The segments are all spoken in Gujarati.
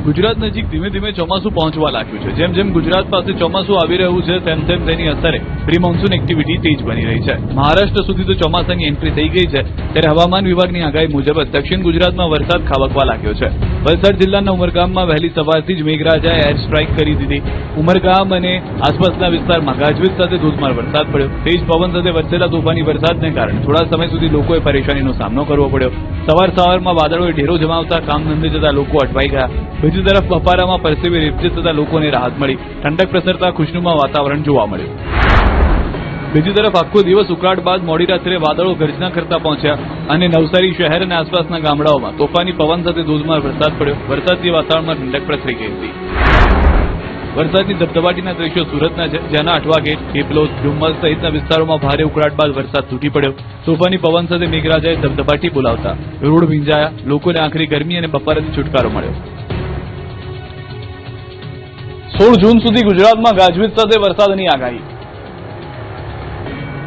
ગુજરાત નજીક ધીમે ધીમે ચોમાસું પહોંચવા લાગ્યું છે। જેમ જેમ ગુજરાત પાસે ચોમાસું આવી રહ્યું છે તેમ તેમ તેની અસરે પ્રી મોન્સૂન એક્ટિવિટી તેજ બની રહી છે। મહારાષ્ટ્ર સુધી તો ચોમાસાની એન્ટ્રી થઈ ગઈ છે, ત્યારે હવામાન વિભાગની આગાહી મુજબ દક્ષિણ ગુજરાતમાં વરસાદ ખાબકવા લાગ્યો છે। વલસાડ જિલ્લાના ઉમરગામમાં વહેલી સવારથી જ મેઘરાજાએ એર સ્ટ્રાઇક કરી દીધી। ઉમરગામ અને આસપાસના વિસ્તારમાં ગાજવીજ સાથે ધોધમાર વરસાદ પડ્યો। તેજ પવન સાથે વરસેલા તોફાની વરસાદને કારણે થોડા સમય સુધી લોકોએ પરેશાનીનો સામનો કરવો પડ્યો। સવારમાં વાદળોએ ઢેરો જમાવતા કામ ધંધે જતા લોકો અટવાઈ ગયા। બીજી તરફ બપારામાં પરસેવે રેપઝેપ થતા લોકોને રાહત મળી। ઠંડક પ્રસરતા ખુશનુમા વાતાવરણ જોવા મળ્યું। બીજી તરફ આખો દિવસ ઉકળાટ બાદ મોડી રાત્રે વાદળો ગર્જના કરતા પહોંચ્યા અને નવસારી શહેર અને આસપાસના ગામડાઓમાં તોફાની પવન સાથે ધોધમાર વરસાદ પડ્યો। વરસાદથી વાતાવરણમાં ઠંડક પ્રસરી ગઈ હતી। વરસાદની ધબધબાટીના દ્રશ્યો સુરતના છે, જ્યાંના અઠવા ગેટ, પીપલોદ, ડુમ્મસ સહિતના વિસ્તારોમાં ભારે ઉકળાટ બાદ વરસાદ તૂટી પડ્યો। તોફાની પવન સાથે મેઘરાજાએ ધબધબાટી બોલાવતા રોડ ભીંજાયા। લોકોને આખરી ગરમી અને બપોરથી છુટકારો મળ્યો। 16 જૂન સુધી ગુજરાતમાં ગાજવીજ સાથે વરસાદની આગાહી।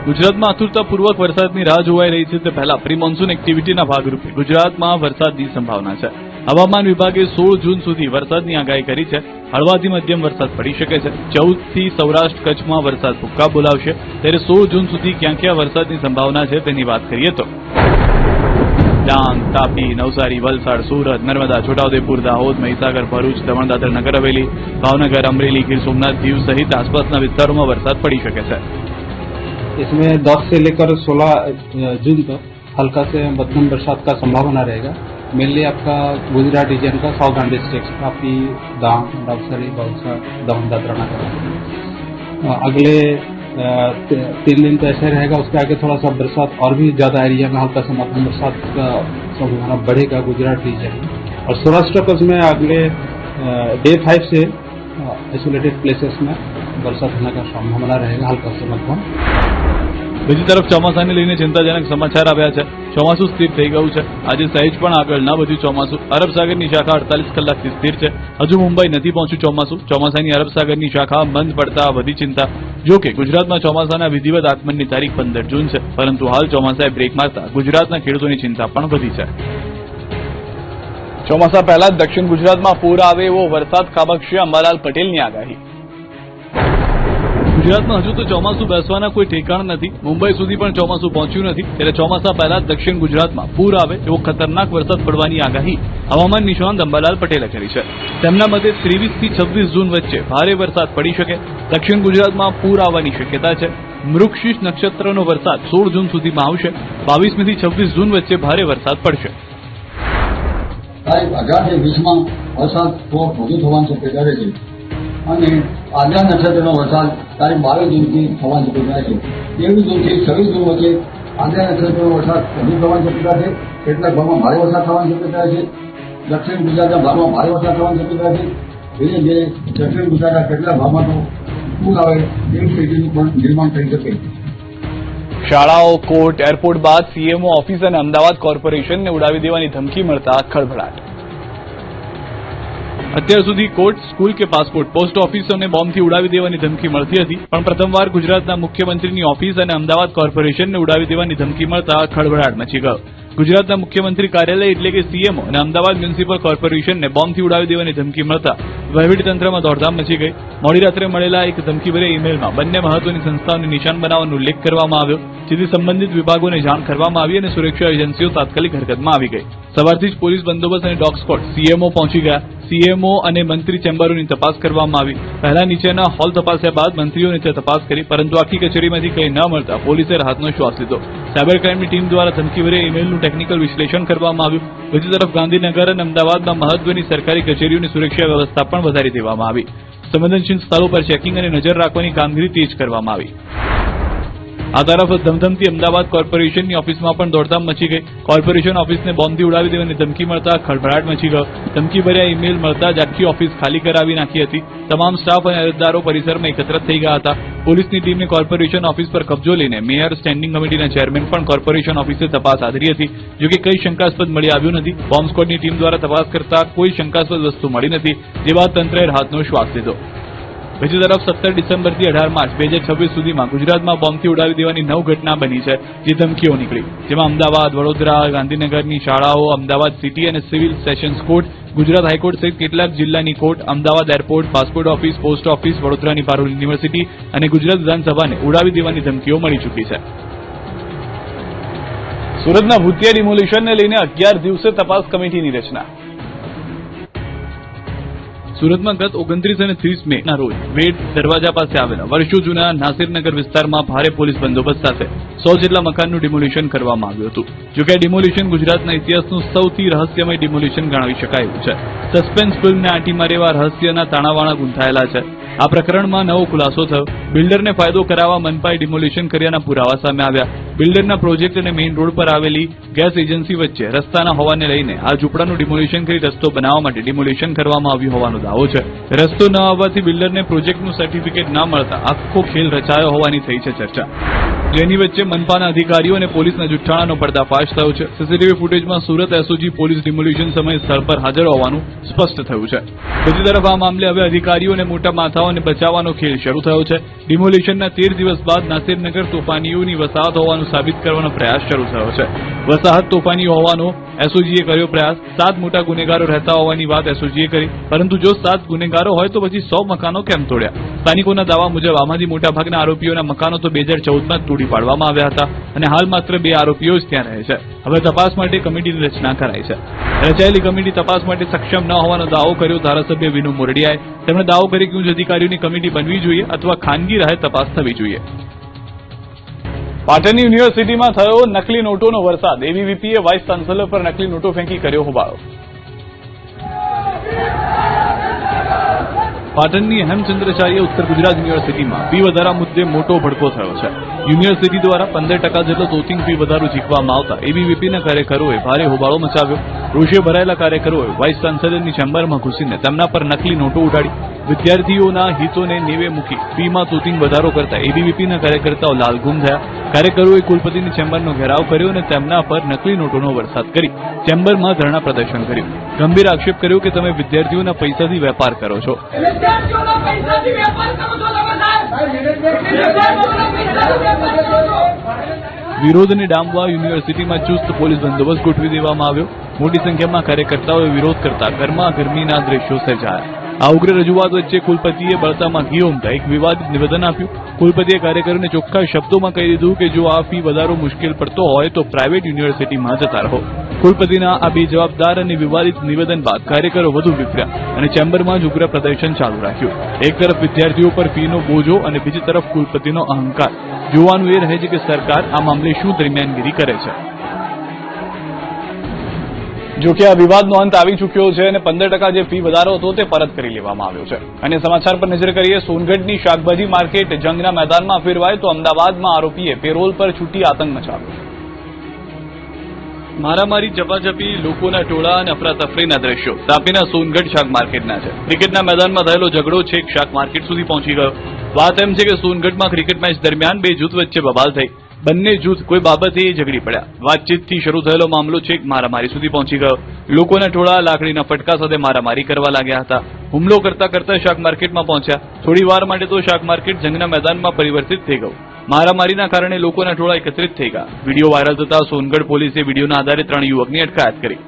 ગુજરાતમાં આતુરતાપૂર્વક વરસાદની રાહ જોવાઈ રહી છે, તે પહેલા પ્રી મોન્સૂન એક્ટિવિટીના ભાગરૂપે ગુજરાતમાં વરસાદની સંભાવના છે। હવામાન વિભાગે 16 જૂન સુધી વરસાદની આગાહી કરી છે। હળવાથી મધ્યમ વરસાદ પડી શકે છે। 14 થી સૌરાષ્ટ્ર કચ્છમાં વરસાદ ભૂક્કા બોલાવશે, ત્યારે 16 જૂન સુધી ક્યાં ક્યાં વરસાદની સંભાવના છે તેની વાત કરીએ તો ડાંગ, તાપી, નવસારી, વલસાડ, સુરત, નર્મદા, છોટાઉદેપુર, દાહોદ, મહીસાગર, ભરૂચ, દમણ, દાદરા, નગર હવેલી, ભાવનगर, अमरेली, गीर सोमनाथ, दीव सहित आसपासના વિસ્તારોમાં વરસાદ પડી શકે છે। इसमें 10 से लेकर 16 जून तक हल्का से मध्यम बरसात का संभावना रहेगा। मेनली आपका गुजरात रीजन का साउथर्न डिस्ट्रिक्ट तापी, डांग, नवसारी, वलसाड, दमन, दादरा, नगर हवेली। अगले 3 दिन तो ऐसे रहेगा। उसके आगे थोड़ा सा बरसात और भी ज्यादा एरिया में हल्का सा मध्यम बरसात का संभावना बढ़ेगा गुजरात रीजन में। और सौराष्ट्र कच्छ में अगले डे 5 से आइसोलेटेड प्लेसेस में बरसात होने का संभावना रहेगा हल्का से मध्यम। બીજી તરફ ચોમાસાને લઈને ચિંતાજનક સમાચાર આવ્યા છે। ચોમાસું સ્થિર થઈ ગયું છે। આજે સહેજ પણ આગળ ન વધ્યું ચોમાસું। અરબ સાગરની શાખા 48 કલાકથી સ્થિર છે। હજુ મુંબઈ નથી પહોંચ્યું ચોમાસું। ચોમાસાની અરબ સાગરની શાખા બંધ પડતા વધી ચિંતા। જો કે ગુજરાતમાં ચોમાસાના વિધિવત આગમનની તારીખ 15 જૂન છે, પરંતુ હાલ ચોમાસાએ બ્રેક મારતા ગુજરાતના ખેડૂતોની ચિંતા પણ વધી છે। ચોમાસા પહેલા જ દક્ષિણ ગુજરાતમાં પૂર આવે એવો વરસાદ ખાબકશે, અંબાલાલ પટેલની આગાહી। ગુજરાતમાં હજુ તો ચોમાસું બેસવાના કોઈ ઠેકાણ નથી। મુંબઈ સુધી પણ ચોમાસું પહોંચ્યું નથી, ત્યારે ચોમાસા પહેલા દક્ષિણ ગુજરાતમાં પૂર આવે એવો ખતરનાક વરસાદ પડવાની આગાહી હવામાન નિષ્ણાંત અંબાલાલ પટેલે કરી છે। તેમના મતે 23 થી 26 જૂન વચ્ચે ભારે વરસાદ પડી શકે। દક્ષિણ ગુજરાતમાં પૂર આવવાની શક્યતા છે। મૃગશીર્ષ નક્ષત્રનો વરસાદ 16 જૂન સુધીમાં આવશે। 22 થી 26 જૂન વચ્ચે ભારે વરસાદ પડશે। તારીખ 18 થી 20 માં વરસાદ થોડો વધુ થવાની શક્યતા રહેશે અને આદ્રા નક્ષત્રનો વરસાદ તારીખ 22 જૂનથી થવાની શક્યતા છે। 23 જૂનથી 26 જૂન વચ્ચે આદ્રા નક્ષત્રનો વરસાદ વધુ થવાની શક્યતા છે। કેટલાક ભાગમાં ભારે વરસાદ થવાની શક્યતા છે। દક્ષિણ ગુજરાતના ભાગમાં ભારે વરસાદ થવાની શક્યતા છે। ધીરે ધીરે દક્ષિણ ગુજરાતના કેટલાક ભાગમાં તો પૂર આવે એવી સ્થિતિનું પણ નિર્માણ થઈ શકે। શાળાઓ, કોર્ટ, એરપોર્ટ બાદ સીએમઓ ઓફિસ અને અમદાવાદ કોર્પોરેશનને ઉડાવી દેવાની ધમકી મળતા ખળભળાટ। અત્યાર સુધી કોર્ટ, સ્કૂલ કે પાસપોર્ટ, પોસ્ટ ઓફિસોને બોમ્બથી ઉડાવી દેવાની ધમકી મળતી હતી, પણ પ્રથમવાર ગુજરાતના મુખ્યમંત્રીની ઓફિસ અને અમદાવાદ કોર્પોરેશનને ઉડાવી દેવાની ધમકી મળતા ખળભળાટ મચી ગયો। ગુજરાતના મુખ્યમંત્રી કાર્યાલય એટલે કે સીએમઓ અને અમદાવાદ મ્યુનિસિપલ કોર્પોરેશનને બોમ્બથી ઉડાવી દેવાની ધમકી મળતા વહીવટીતંત્રમાં દોડધામ મચી ગઈ। મોડી રાત્રે મળેલા એક ધમકીભર્યા ઈમેલમાં બંને મહત્વની સંસ્થાઓને નિશાન બનાવવાનો ઉલ્લેખ કરવામાં આવ્યો, જેથી સંબંધિત વિભાગોને જાણ કરવામાં આવી અને સુરક્ષા એજન્સીઓ તાત્કાલિક હરકતમાં આવી ગઈ। સવારથી જ પોલીસ બંદોબસ્ત અને ડોગ સ્ક્વોડ સીએમઓ પહોંચી ગયા। સીએમઓ અને મંત્રી ચેમ્બરોની તપાસ કરવામાં આવી। પહેલા નીચેના હોલ તપાસ્યા બાદ મંત્રીઓની તપાસ કરી, પરંતુ આખી કચેરીમાંથી કંઈ ન મળતા પોલીસે રાહતનો શ્વાસ લીધો। સાયબર ક્રાઇમની ટીમ દ્વારા ધમકીભર્યા ઈમેલનું ટેકનિકલ વિશ્લેષણ કરવામાં આવ્યું। બીજી તરફ ગાંધીનગર અને અમદાવાદમાં મહત્વની સરકારી કચેરીઓની સુરક્ષા વ્યવસ્થા પણ વધારી દેવામાં આવી। સંવેદનશીલ સ્થળો પર ચેકિંગ અને નજર રાખવાની કામગીરી તેજ કરવામાં આવી। આ તરફ ધમધમતી અમદાવાદ કોર્પોરેશનની ઓફિસમાં પણ દોડધામ મચી ગઈ। કોર્પોરેશન ઓફિસને બોમ્બથી ઉડાવી દેવાની ધમકી મળતા ખળભળાટ મચી ગયો। ધમકીભર્યા ઈમેલ મળતા જ આખી ઓફિસ ખાલી કરાવી નાખી હતી। તમામ સ્ટાફ અને અરજદારો પરિસરમાં એકત્ર થઈ ગયા હતા। પોલીસની ટીમે કોર્પોરેશન ઓફિસ પર કબજો લઈને મેયર, સ્ટેન્ડિંગ કમિટીના ચેરમેન પણ કોર્પોરેશન ઓફિસે તપાસ આદરી હતી, જોકે કંઈ શંકાસ્પદ મળી આવ્યું નથી। બોમ્બ સ્ક્વોડની ટીમ દ્વારા તપાસ કરતા કોઈ શંકાસ્પદ વસ્તુ મળી નથી, જે બાદ તંત્રએ રાહતનો શ્વાસ લીધો। બીજી તરફ 17 ડિસેમ્બરથી 18 માર્ચ 2026 સુધીમાં ગુજરાતમાં બોમ્બથી ઉડાવી દેવાની 9 ઘટના બની છે, જે ધમકીઓ નીકળી, જેમાં અમદાવાદ, વડોદરા, ગાંધીનગરની શાળાઓ, અમદાવાદ સિટી અને civil sessions court, Gujarat high court સહિત કેટલાક જિલ્લાની court, Ahmedabad airport, passport office, post office, વડોદરાની પારુલ યુનિવર્સિટી અને ગુજરાત વિધાનસભાને ઉડાવી દેવાની ધમકીઓ મળી ચૂકી છે. સુરતના ભૂતિયા ડિમોલિશનને લઈને 11 દિવસે તપાસ કમિટીની રચના. સુરતમાં ગત 29 અને 30 મેના રોજ વેડ દરવાજા પાસે આવેલા વર્ષો જૂના નાસિરનગર વિસ્તારમાં ભારે પોલીસ બંદોબસ્ત સાથે 100 જેટલા મકાનનું ડિમોલિશન કરવામાં આવ્યું હતું. જોકે આ ડિમોલિશન ગુજરાતના ઇતિહાસનું સૌથી રહસ્યમય ડિમોલિશન ગણાવી શકાય એવું છે. સસ્પેન્સ ફિલ્મને આંટી મારે એવા રહસ્યના તાણાવાણા ગૂંથાયેલા છે. આ પ્રકરણમાં નવો ખુલાસો થયો. બિલ્ડરને ફાયદો કરાવવા મનપાએ ડિમોલિશન કર્યાના પુરાવા સામે આવ્યા. બિલ્ડરના પ્રોજેક્ટ અને મેઇન રોડ પર આવેલી ગેસ એજન્સી વચ્ચે રસ્તાના હોવાને લઈને આ ઝૂંપડાનું ડિમોલિશન કરી રસ્તો બનાવવા માટે ડિમોલિશન કરવામાં આવ્યું હોવાનો દાવો છે. રસ્તો ન આવવાથી બિલ્ડરને પ્રોજેક્ટનું સર્ટિફિકેટ ન મળતા આખો ખેલ રચાયો હોવાની થઈ છે ચર્ચા, જેની વચ્ચે મનપાના અધિકારીઓ અને પોલીસના જુઠ્ઠાણાનો પર્દાફાશ થયો છે. સીસીટીવી ફૂટેજમાં સુરત એસઓજી પોલીસ ડિમોલિશન સમયે સ્થળ પર હાજર હોવાનું સ્પષ્ટ થયું છે. બીજી તરફ આ મામલે હવે અધિકારીઓ અને મોટા માથાઓને બચાવવાનો ખેલ શરૂ થયો છે. ડિમોલિશનના 13 દિવસ બાદ નાસિરનગર તોફાનીઓની વસાહત હોવાનું સાબિત કરવાનો પ્રયાસ શરૂ થયો છે. વસાહત તોફાની હોવાનો એસઓજીએ કર્યો પ્રયાસ. 7 મોટા ગુનેગારો રહેતા હોવાની વાત એસઓજીએ કરી, પરંતુ જો 7 ગુનેગારો હોય તો પછી 100 મકાનો કેમ તોડ્યા? સ્થાનિકોના દાવા મુજબ આમાંથી મોટાભાગના આરોપીઓના મકાનો તો 2014માં જ તોડી પાડવામાં આવ્યા હતા અને હાલ માત્ર 2 આરોપીઓ જ ત્યાં રહે છે. હવે તપાસ માટે કમિટીની રચના કરાઈ છે. રચાયેલી કમિટી તપાસ માટે સક્ષમ ન હોવાનો દાવો કર્યો ધારાસભ્ય વિનુ મોરડિયાએ. તેમણે દાવો કર્યો કે ઉચ્ચ અધિકારીઓની કમિટી બનવી જોઈએ અથવા ખાનગી રાહે તપાસ થવી જોઈએ. પાટણની યુનિવર્સિટીમાં થયો નકલી નોટોનો વરસાદ. એબીવીપીએ વાઇસ ચાન્સેલર પર નકલી નોટો ફેંકી કર્યો હોબાળો. પાટણની હેમચંદ્રાચાર્ય ઉત્તર ગુજરાત યુનિવર્સિટીમાં ફી વધારા મુદ્દે મોટો ભડકો થયો છે. યુનિવર્સિટી દ્વારા 15% જેટલો તોતિંગ ફી વધારો ઝીકવામાં આવતા એબીવીપીના કાર્યકરોએ ભારે હોબાળો મચાવ્યો. રોષે ભરાયેલા કાર્યકરોએ વાઇસ ચાન્સેલરની ચેમ્બરમાં ઘૂસીને તેમના પર નકલી નોટો ઉડાડી વિદ્યાર્થીઓના હિતોને નેવે મૂકી ફીમાં તોતિંગ વધારો કરતા એબીવીપીના કાર્યકર્તાઓ લાલઘૂમ થયા. કાર્યકરોએ કુલપતિની ચેમ્બરનો ઘેરાવ કર્યો અને તેમના પર નકલી નોટોનો વરસાદ કરી ચેમ્બરમાં ધરણા પ્રદર્શન કર્યું. ગંભીર આક્ષેપ કર્યો કે તમે વિદ્યાર્થીઓના પૈસાથી વેપાર કરો છો. વિરોધને ડામવા યુનિવર્સિટીમાં ચુસ્ત પોલીસ બંદોબસ્ત ગોઠવી દેવામાં આવ્યો. મોટી સંખ્યામાં કાર્યકર્તાઓએ વિરોધ કરતા ગરમાગરમીના દ્રશ્યો સર્જાયા. આ ઉગ્ર રજૂઆત વચ્ચે કુલપતિએ બળતામાં ઘી ઉમટા એક વિવાદિત નિવેદન આપ્યું. કુલપતિએ કાર્યકરોને ચોખ્ખા શબ્દોમાં કહી દીધું કે જો આ ફી વધારો મુશ્કેલ પડતો હોય તો પ્રાઇવેટ યુનિવર્સિટીમાં જતા રહો. કુલપતિના આ બેજવાબદાર અને વિવાદિત નિવેદન બાદ કાર્યકરો વધુ વિફર્યા અને ચેમ્બરમાં જ ઉગ્ર પ્રદર્શન ચાલુ રાખ્યું. એક તરફ વિદ્યાર્થીઓ પર ફીનો બોજો અને બીજી તરફ કુલપતિનો અહંકાર. જોવાનું એ રહે છે કે સરકાર આ મામલે શું દરમિયાનગીરી કરે છે. જો કે આ વિવાદનો અંત આવી ચૂક્યો છે અને 15% જે ફી વધારો હતો તે પરત કરી લેવામાં આવ્યો છે. અને સમાચાર પર નજર કરીએ. સોનગઢની શાકભાજી માર્કેટ જંગના મેદાનમાં ફેરવાય તો અમદાવાદમાં આરોપીએ પેરોલ પર છૂટી આતંક મચાવ્યો. મારામારી, ઝપાઝપી, લોકોના ટોળા અને અફરાતફરીના દ્રશ્યો તાપીના સોનગઢ શાક માર્કેટના છે. ક્રિકેટના મેદાનમાં થયેલો ઝઘડો છેક શાક માર્કેટ સુધી પહોંચી ગયો. વાત એમ છે કે સોનગઢમાં ક્રિકેટ મેચ દરમિયાન 2 જૂથ વચ્ચે બબાલ થઈ. બંને જૂથ કોઈ બાબતે ઝઘડી પડ્યા. વાતચીતથી શરૂ થયેલો મામલો છેક મારામારી સુધી પહોંચી ગયો. લોકોના ટોળા લાકડીના ફટકા સાથે મારામારી કરવા લાગ્યા હતા. હુમલો કરતા કરતા શાક માર્કેટમાં પહોંચ્યા. થોડી વાર માટે તો શાક માર્કેટ જંગના મેદાનમાં પરિવર્તિત થઈ ગયું. મારામારીના કારણે લોકોના ટોળા એકત્રિત થઈ ગયા. વિડીયો વાયરલ થતા સોનગઢ પોલીસે વિડીયોના આધારે 3 યુવકની અટકાયત કરી.